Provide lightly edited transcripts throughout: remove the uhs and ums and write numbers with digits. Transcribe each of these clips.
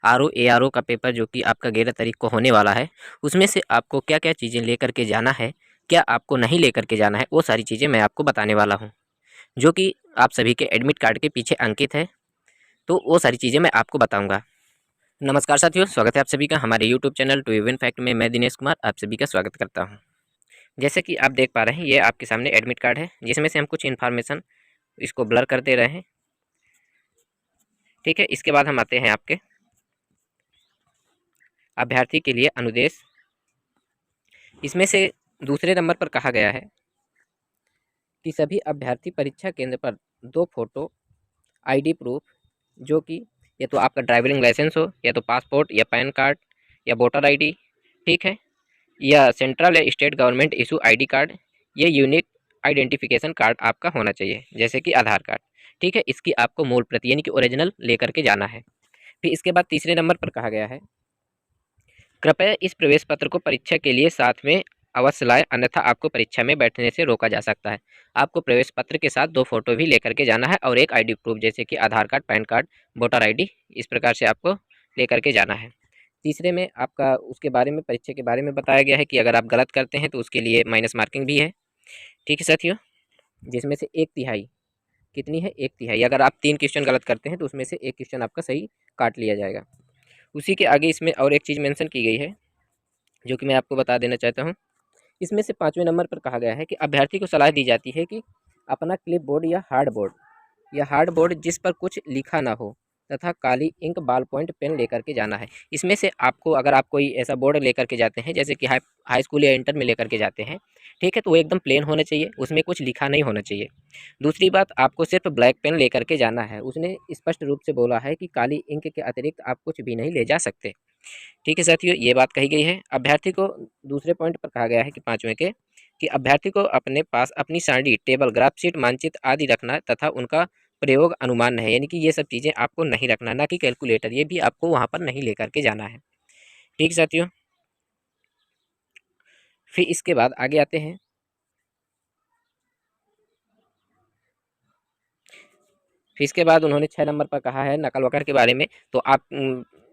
ARO का paper जो कि आपका 11 तारीख को होने वाला है, उसमें से आपको क्या क्या चीज़ें लेकर के जाना है, क्या आपको नहीं लेकर के जाना है, वो सारी चीज़ें मैं आपको बताने वाला हूँ, जो कि आप सभी के एडमिट कार्ड के पीछे अंकित है। तो वो सारी चीज़ें मैं आपको बताऊँगा। नमस्कार साथियों, स्वागत है आप सभी का हमारे YouTube channel to even fact में। मैं दिनेश कुमार आप सभी का स्वागत करता हूँ। जैसे कि आप देख पा रहे हैं, ये आपके सामने एडमिट कार्ड है, जिसमें से हम कुछ इन्फॉर्मेशन इसको ब्लर कर दे रहे हैं। ठीक है, इसके बाद हम आते हैं आपके अभ्यर्थी के लिए अनुदेश। इसमें से दूसरे नंबर पर कहा गया है कि सभी अभ्यर्थी परीक्षा केंद्र पर 2 फोटो ID प्रूफ, जो कि या तो आपका ड्राइविंग लाइसेंस हो, या तो पासपोर्ट या पैन कार्ड या वोटर ID, ठीक है, या सेंट्रल या state government issue ID card, ये यूनिक आइडेंटिफिकेशन कार्ड आपका होना चाहिए, जैसे कि आधार कार्ड। ठीक है, इसकी आपको मूल प्रति यानी कि ओरिजिनल लेकर के जाना है। फिर इसके बाद तीसरे नंबर पर कहा गया है, कृपया इस प्रवेश पत्र को परीक्षा के लिए साथ में अवश्य लाएं, अन्यथा आपको परीक्षा में बैठने से रोका जा सकता है। आपको प्रवेश पत्र के साथ 2 फोटो भी लेकर के जाना है और एक ID प्रूफ, जैसे कि Aadhaar card, PAN card, voter ID, इस प्रकार से आपको लेकर के जाना है। तीसरे में आपका उसके बारे में, परीक्षा के बारे में बताया गया है कि अगर आप गलत करते हैं तो उसके लिए माइनस मार्किंग भी है। ठीक है साथियों, जिसमें से 1/3 कितनी है, 1/3। अगर आप 3 क्वेश्चन गलत करते हैं तो उसमें से 1 क्वेश्चन आपका सही काट लिया जाएगा। उसी के आगे इसमें और एक चीज़ मेंशन की गई है, जो कि मैं आपको बता देना चाहता हूँ। इसमें से 5वें नंबर पर कहा गया है कि अभ्यर्थी को सलाह दी जाती है कि अपना क्लिपबोर्ड या हार्ड बोर्ड जिस पर कुछ लिखा ना हो तथा काली इंक, बॉल पॉइंट पेन लेकर के जाना है। इसमें से आपको, अगर आप कोई ऐसा बोर्ड लेकर के जाते हैं, जैसे कि हाई स्कूल या इंटर में लेकर के जाते हैं, ठीक है, तो वो एकदम प्लेन होना चाहिए, उसमें कुछ लिखा नहीं होना चाहिए। दूसरी बात, आपको सिर्फ ब्लैक पेन लेकर के जाना है। उसने स्पष्ट रूप से बोला है कि काली इंक के अतिरिक्त आप कुछ भी नहीं ले जा सकते। ठीक है साथियों, ये बात कही गई है। अभ्यर्थी को दूसरे पॉइंट पर कहा गया है कि 5वें के, कि अभ्यर्थी को अपने पास अपनी सारणी, टेबल, ग्राफ शीट, मानचित्र आदि रखना तथा उनका प्रयोग अनुमान है, यानी कि ये सब चीज़ें आपको नहीं रखना, ना कि कैलकुलेटर, ये भी आपको वहाँ पर नहीं लेकर के जाना है। ठीक साथियों, फिर इसके बाद आगे आते हैं। फिर इसके बाद उन्होंने 6 नंबर पर कहा है नकल वकल के बारे में। तो आप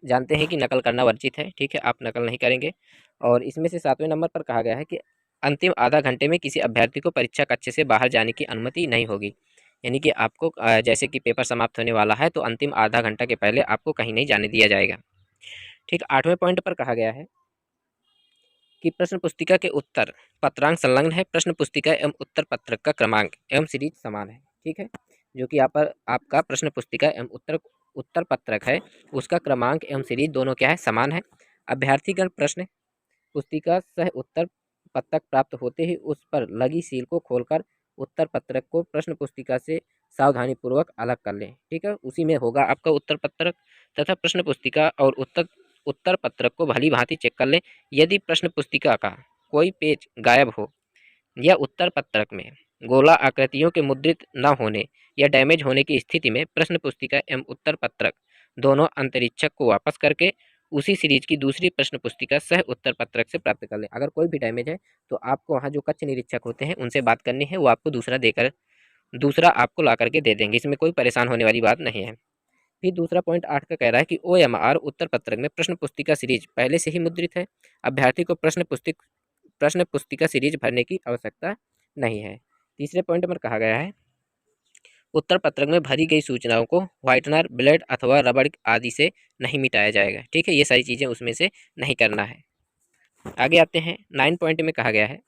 जानते हैं कि नकल करना वर्जित है, ठीक है, आप नकल नहीं करेंगे। और इसमें से 7वें नंबर पर कहा गया है कि अंतिम आधा घंटे में किसी अभ्यर्थी को परीक्षा कक्ष से बाहर जाने की अनुमति नहीं होगी, यानी कि आपको जैसे कि पेपर समाप्त होने वाला है तो अंतिम आधा घंटा के पहले आपको कहीं नहीं जाने दिया जाएगा। ठीक, 8वें पॉइंट पर कहा गया है कि प्रश्न पुस्तिका के उत्तर पत्रांक संलग्न है, प्रश्न पुस्तिका एवं उत्तर पत्रक का क्रमांक एवं सीरीज समान है। ठीक है, जो कि यहाँ पर आपका प्रश्न पुस्तिका एवं उत्तर पत्रक है, उसका क्रमांक एवं सीरीज दोनों क्या है, समान है। अभ्यर्थीगण प्रश्न पुस्तिका सह उत्तर पत्रक प्राप्त होते ही उस पर लगी सील को खोलकर उत्तर पत्रक को प्रश्न पुस्तिका से सावधानीपूर्वक अलग कर लें। ठीक है, उसी में होगा आपका उत्तर पत्रक, तथा प्रश्न पुस्तिका और उत्तर पत्रक को भली भांति चेक कर लें। यदि प्रश्न पुस्तिका का कोई पेज गायब हो या उत्तर पत्रक में गोला आकृतियों के मुद्रित न होने या डैमेज होने की स्थिति में प्रश्न पुस्तिका एवं उत्तर पत्रक दोनों अंतरीक्षक को वापस करके उसी सीरीज की दूसरी प्रश्न पुस्तिका सह उत्तर पत्रक से प्राप्त कर लें। अगर कोई भी डैमेज है तो आपको वहाँ जो कक्ष निरीक्षक होते हैं उनसे बात करनी है, वो आपको दूसरा आपको ला करके दे देंगे। इसमें कोई परेशान होने वाली बात नहीं है। फिर दूसरा पॉइंट 8 का कह रहा है कि OMR उत्तर पत्रक में प्रश्न पुस्तिका सीरीज पहले से ही मुद्रित है, अभ्यर्थी को प्रश्न पुस्तिका सीरीज भरने की आवश्यकता नहीं है। तीसरे पॉइंट पर कहा गया है, उत्तर पत्रक में भरी गई सूचनाओं को व्हाइटनर, ब्लेड अथवा रबड़ आदि से नहीं मिटाया जाएगा। ठीक है, ये सारी चीज़ें उसमें से नहीं करना है। आगे आते हैं। 9 पॉइंट में कहा गया है,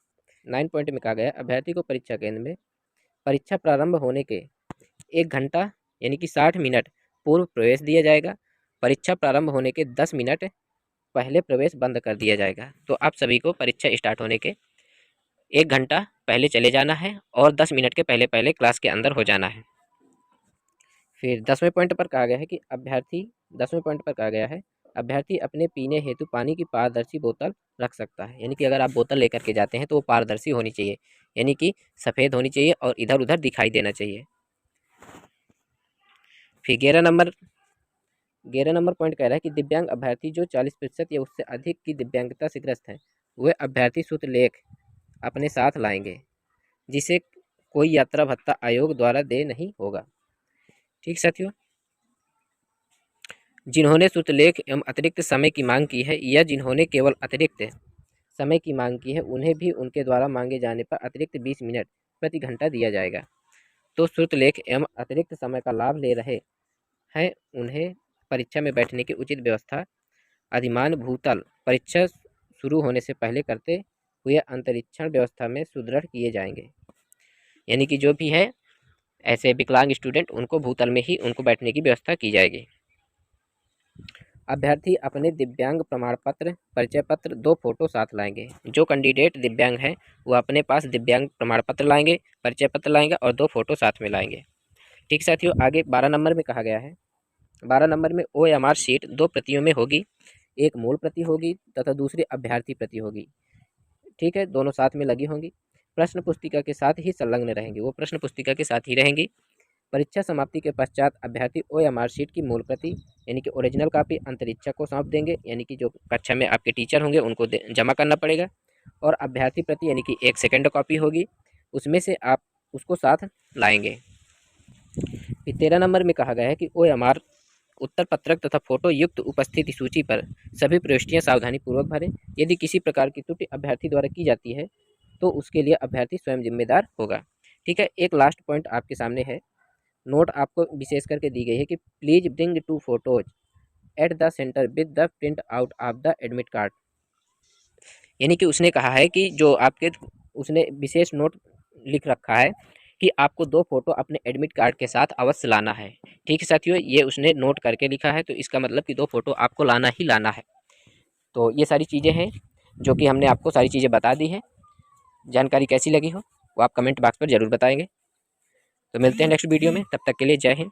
9 पॉइंट में कहा गया है, अभ्यर्थी को परीक्षा केंद्र में परीक्षा प्रारंभ होने के 1 घंटा यानी कि 60 मिनट पूर्व प्रवेश दिया जाएगा। परीक्षा प्रारंभ होने के 10 मिनट पहले प्रवेश बंद कर दिया जाएगा। तो आप सभी को परीक्षा स्टार्ट होने के 1 घंटा पहले चले जाना है और 10 मिनट के पहले पहले क्लास के अंदर हो जाना है। फिर 10वें पॉइंट पर कहा गया है कि 10वें पॉइंट पर कहा गया है, अभ्यर्थी अपने पीने हेतु पानी की पारदर्शी बोतल रख सकता है, यानी कि अगर आप बोतल लेकर के जाते हैं तो वो पारदर्शी होनी चाहिए, यानी कि सफ़ेद होनी चाहिए और इधर उधर दिखाई देना चाहिए। फिर 11 नंबर पॉइंट कह रहा है कि दिव्यांग अभ्यर्थी जो 40% या उससे अधिक की दिव्यांगता से ग्रस्त हैं, वे अभ्यर्थी सूत्र लेख अपने साथ लाएंगे, जिसे कोई यात्रा भत्ता आयोग द्वारा दे नहीं होगा। ठीक साथियों, जिन्होंने शुल्क एवं अतिरिक्त समय की मांग की है या जिन्होंने केवल अतिरिक्त समय की मांग की है उन्हें भी उनके द्वारा मांगे जाने पर अतिरिक्त 20 मिनट प्रति घंटा दिया जाएगा। तो शुल्क एवं अतिरिक्त समय का लाभ ले रहे हैं उन्हें परीक्षा में बैठने की उचित व्यवस्था अधिमान भूतल परीक्षा शुरू होने से पहले करते हुए अंतरिक्षण व्यवस्था में सुदृढ़ किए जाएंगे। यानी कि जो भी है ऐसे विकलांग स्टूडेंट उनको भूतल में ही उनको बैठने की व्यवस्था की जाएगी। अभ्यर्थी अपने दिव्यांग प्रमाण पत्र परिचय पत्र 2 फोटो साथ लाएंगे। जो कैंडिडेट दिव्यांग हैं वो अपने पास दिव्यांग प्रमाण पत्र लाएंगे, परिचय पत्र लाएंगे और 2 फोटो साथ में लाएंगे। ठीक साथियों, आगे 12 नंबर में कहा गया है 12 नंबर में OMR शीट 2 प्रतियों में होगी, एक मूल प्रति होगी तथा दूसरी अभ्यर्थी प्रति होगी। ठीक है, दोनों साथ में लगी होंगी। प्रश्न पुस्तिका के साथ ही संलग्न रहेंगी, वो प्रश्न पुस्तिका के साथ ही रहेंगी। परीक्षा समाप्ति के पश्चात अभ्यर्थी OMR शीट की मूल प्रति यानी कि ओरिजिनल कॉपी अंतरिक्षक को सौंप देंगे, यानी कि जो कक्षा में आपके टीचर होंगे उनको जमा करना पड़ेगा। और अभ्यर्थी प्रति यानी कि एक सेकेंड कॉपी होगी, उसमें से आप उसको साथ लाएंगे। फिर 13 नंबर में कहा गया है कि OMR उत्तर पत्रक तथा फोटो युक्त उपस्थिति सूची पर सभी प्रविष्टियां सावधानी पूर्वक भरें। यदि किसी प्रकार की त्रुटि अभ्यर्थी द्वारा की जाती है तो उसके लिए अभ्यर्थी स्वयं जिम्मेदार होगा। ठीक है, एक लास्ट पॉइंट आपके सामने है, नोट आपको विशेष करके दी गई है कि please bring 2 photos at the centre with the print out of the admit card. यानी कि उसने कहा है कि जो आपके उसने विशेष नोट लिख रखा है कि आपको 2 फोटो अपने एडमिट कार्ड के साथ अवश्य लाना है। ठीक है साथियों, ये उसने नोट करके लिखा है, तो इसका मतलब कि 2 फोटो आपको लाना ही लाना है। तो ये सारी चीज़ें हैं जो कि हमने आपको सारी चीज़ें बता दी हैं। जानकारी कैसी लगी हो वो आप कमेंट बॉक्स पर ज़रूर बताएंगे। तो मिलते हैं नेक्स्ट वीडियो में, तब तक के लिए जय हिंद।